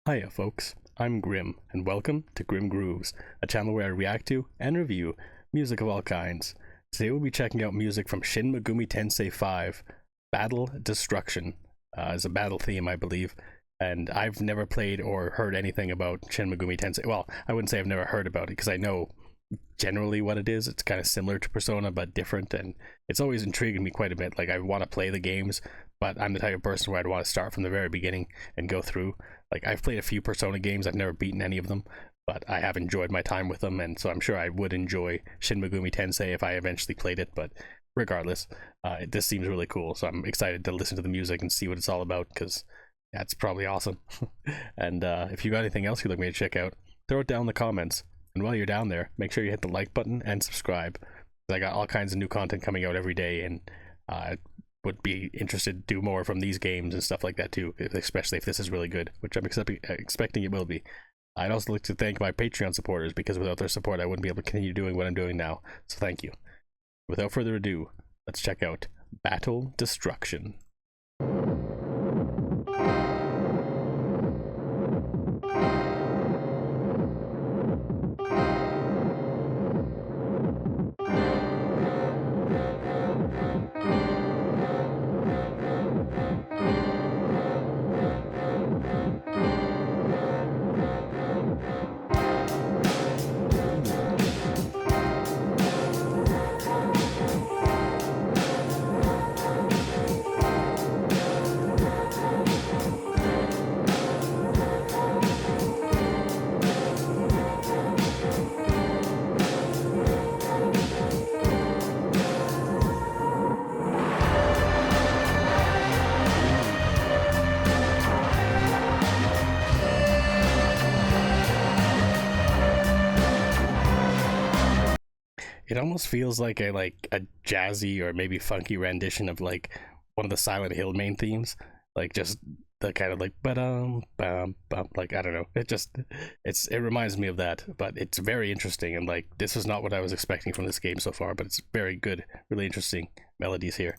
Hiya folks, I'm Grim, and welcome to Grim Grooves, a channel where I react to and review music of all kinds. Today we'll be checking out music from Shin Megami Tensei 5, Battle Destruction, is a battle theme I believe, and I've never played or heard anything about Shin Megami Tensei. Well, I wouldn't say I've never heard about it, because I know generally what it is. It's kind of similar to Persona, but different, and it's always intrigued me quite a bit. Like, I want to play the games, but I'm the type of person where I'd want to start from the very beginning and go through. Like, I've played a few Persona games, I've never beaten any of them, but I have enjoyed my time with them, and so I'm sure I would enjoy Shin Megami Tensei if I eventually played it. But regardless, this seems really cool, so I'm excited to listen to the music and see what it's all about, because that's probably awesome. And if you got anything else you'd like me to check out, throw it down in the comments. And while you're down there, make sure you hit the like button and subscribe. I got all kinds of new content coming out every day, and would be interested to do more from these games and stuff like that too, especially if this is really good, which I'm expecting it will be. I'd also like to thank my Patreon supporters, because without their support I wouldn't be able to continue doing what I'm doing now, so thank you. Without further ado, let's check out Battle Destruction. It almost feels like a jazzy or maybe funky rendition of like one of the Silent Hill main themes, like just the kind of like ba-dum bum bum, like I don't know. It reminds me of that, but it's very interesting, and like this is not what I was expecting from this game so far, but it's very good, really interesting melodies here.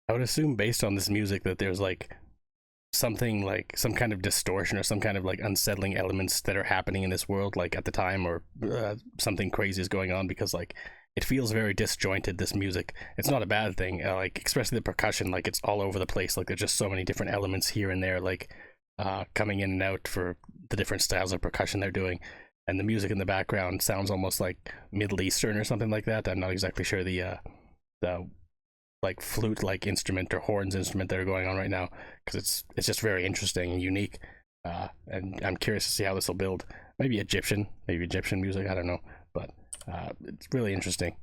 I would assume based on this music that there's like something, like some kind of distortion or some kind of like unsettling elements that are happening in this world, like at the time, or something crazy is going on, because like it feels very disjointed, this music. It's not a bad thing, like especially the percussion, like it's all over the place, like there's just so many different elements here and there, like coming in and out for the different styles of percussion they're doing. And the music in the background sounds almost like Middle Eastern or something like that. I'm not exactly sure the like flute like instrument or horns instrument that are going on right now, because it's just very interesting and unique, and I'm curious to see how this will build. Maybe Egyptian music, I don't know, but it's really interesting.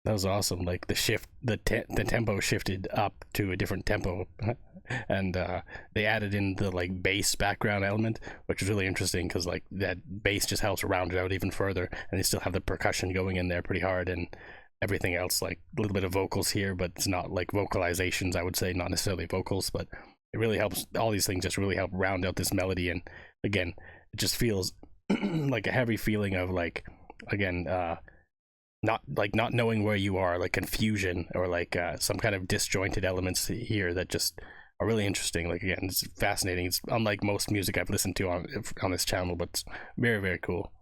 That was awesome. Like the tempo shifted up to a different tempo, and they added in the like bass background element, which is really interesting, because like that bass just helps round it out even further, and they still have the percussion going in there pretty hard, and everything else, like a little bit of vocals here, but it's not like vocalizations, I would say, not necessarily vocals, but it really helps. All these things just really help round out this melody, and again, it just feels like a heavy feeling of like, again, not knowing where you are, like confusion, or like some kind of disjointed elements here that just are really interesting. Like, again, it's fascinating. It's unlike most music I've listened to on this channel, but it's very, very cool.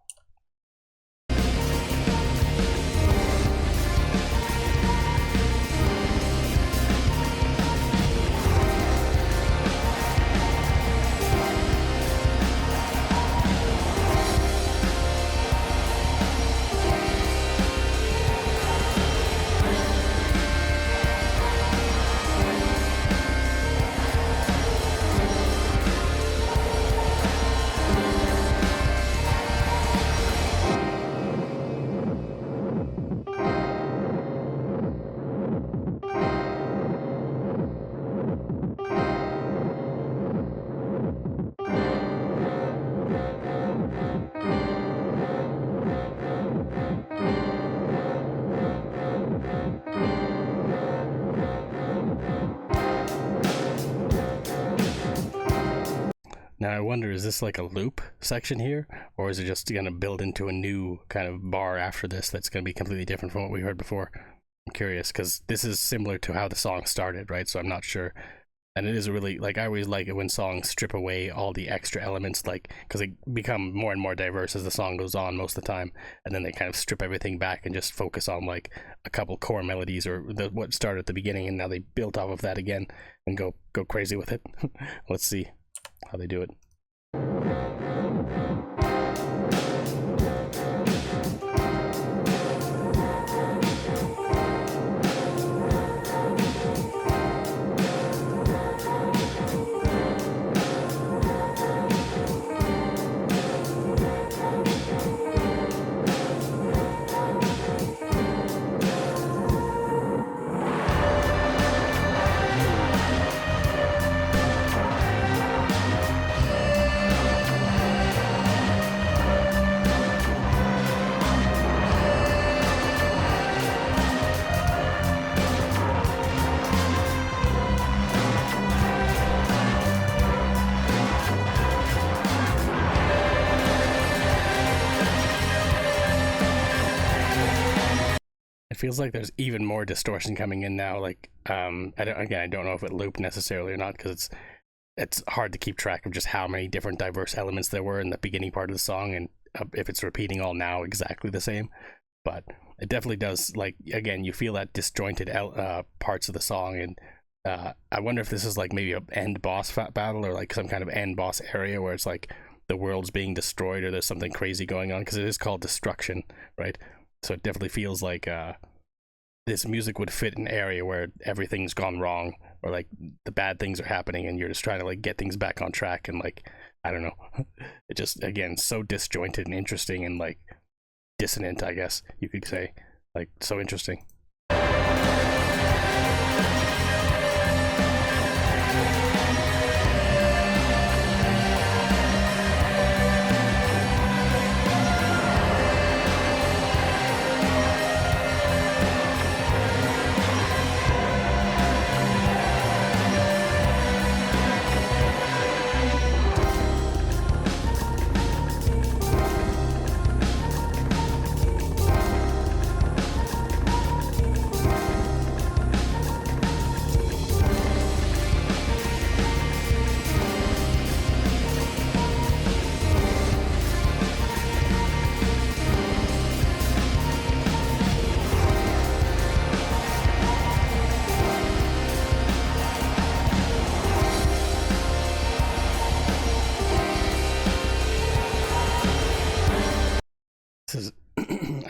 Now I wonder, is this like a loop section here, or is it just gonna build into a new kind of bar after this that's gonna be completely different from what we heard before? I'm curious, because this is similar to how the song started, right? So I'm not sure. And it is really, like, I always like it when songs strip away all the extra elements, like, because they become more and more diverse as the song goes on most of the time, and then they kind of strip everything back and just focus on like a couple core melodies or what started at the beginning, and now they built off of that again and go crazy with it. Let's see how they do it. Feels like there's even more distortion coming in now. Like, I don't know if it looped necessarily or not, because it's hard to keep track of just how many different diverse elements there were in the beginning part of the song, and if it's repeating all now exactly the same. But it definitely does, like, again, you feel that disjointed parts of the song, and I wonder if this is like maybe a end boss battle, or like some kind of end boss area where it's like the world's being destroyed or there's something crazy going on, because it is called Destruction, right? So it definitely feels like this music would fit an area where everything's gone wrong, or like the bad things are happening and you're just trying to like get things back on track, and like, I don't know. It just, again, so disjointed and interesting and like dissonant, I guess you could say. Like, so interesting.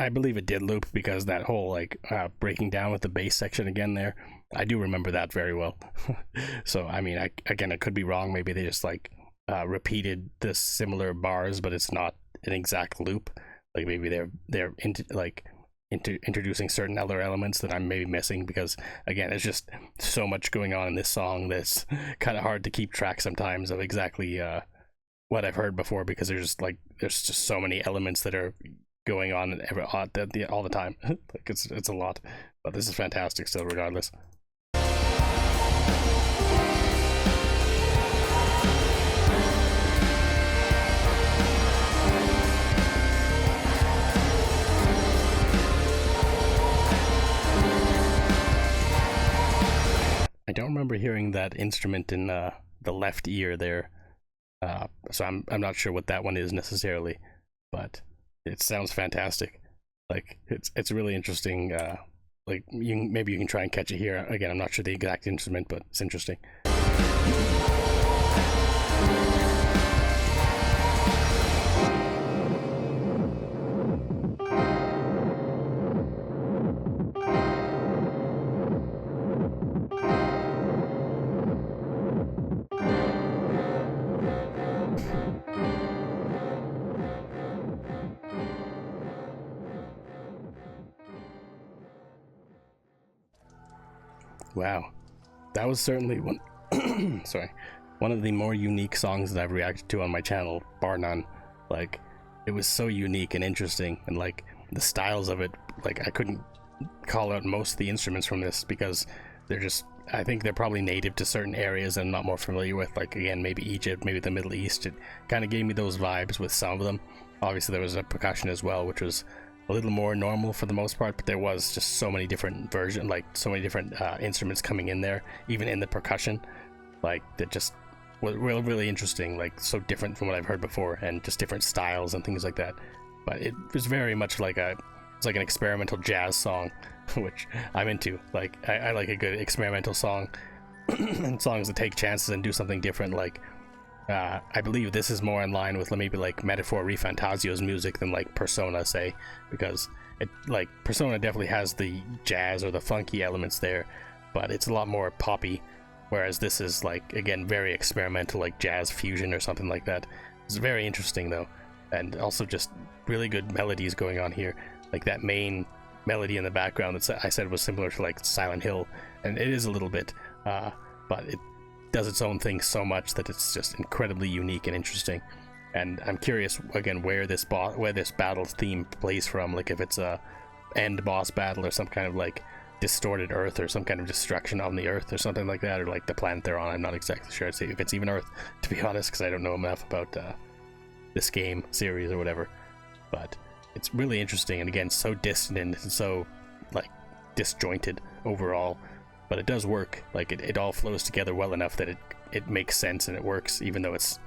I believe it did loop, because that whole like breaking down with the bass section again there, I do remember that very well. So I mean, I could be wrong. Maybe they just like repeated the similar bars, but it's not an exact loop. Like maybe they're introducing certain other elements that I'm maybe missing, because again, it's just so much going on in this song that's kind of hard to keep track sometimes of exactly what I've heard before, because there's just so many elements that are going on all the time. Like, it's a lot, but this is fantastic still, regardless. I don't remember hearing that instrument in the left ear there, so I'm not sure what that one is necessarily, but it sounds fantastic. Like, it's really interesting. Like, maybe you can try and catch it here. Again, I'm not sure the exact instrument, but it's interesting. Wow, that was certainly one one of the more unique songs that I've reacted to on my channel, bar none. Like, it was so unique and interesting, and like the styles of it, like I couldn't call out most of the instruments from this because they're just I think they're probably native to certain areas I'm not more familiar with, like again maybe Egypt, maybe the Middle East. It kind of gave me those vibes with some of them. Obviously there was a percussion as well, which was a little more normal for the most part, but there was just so many different versions, like so many different instruments coming in there, even in the percussion, like that just was really interesting, like so different from what I've heard before, and just different styles and things like that. But it was very much like it's like an experimental jazz song, which I'm into. Like I like a good experimental song and songs that take chances and do something different. Like I believe this is more in line with maybe like Metaphor Refantasio's music than like Persona, say, because it like Persona definitely has the jazz or the funky elements there, but it's a lot more poppy, whereas this is like again very experimental, like jazz fusion or something like that. It's very interesting though, and also just really good melodies going on here. Like that main melody in the background that I said was similar to like Silent Hill, and it is a little bit, but it does its own thing so much that it's just incredibly unique and interesting. And I'm curious again where this battle theme plays from, like if it's a end boss battle or some kind of like distorted Earth or some kind of destruction on the Earth or something like that, or like the planet they're on. I'm not exactly sure if it's even Earth, to be honest, because I don't know enough about this game series or whatever. But it's really interesting, and again so dissonant and so like disjointed overall, but it does work. Like it all flows together well enough that it makes sense and it works, even though it's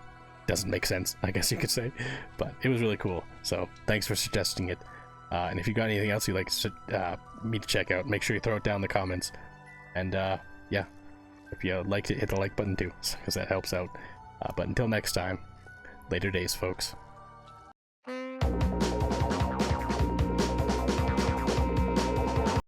doesn't make sense, I guess you could say. But it was really cool, so thanks for suggesting it. And if you got anything else you'd like me to check out, make sure you throw it down in the comments. And yeah, if you liked it, hit the like button too, because that helps out. But until next time, later days folks.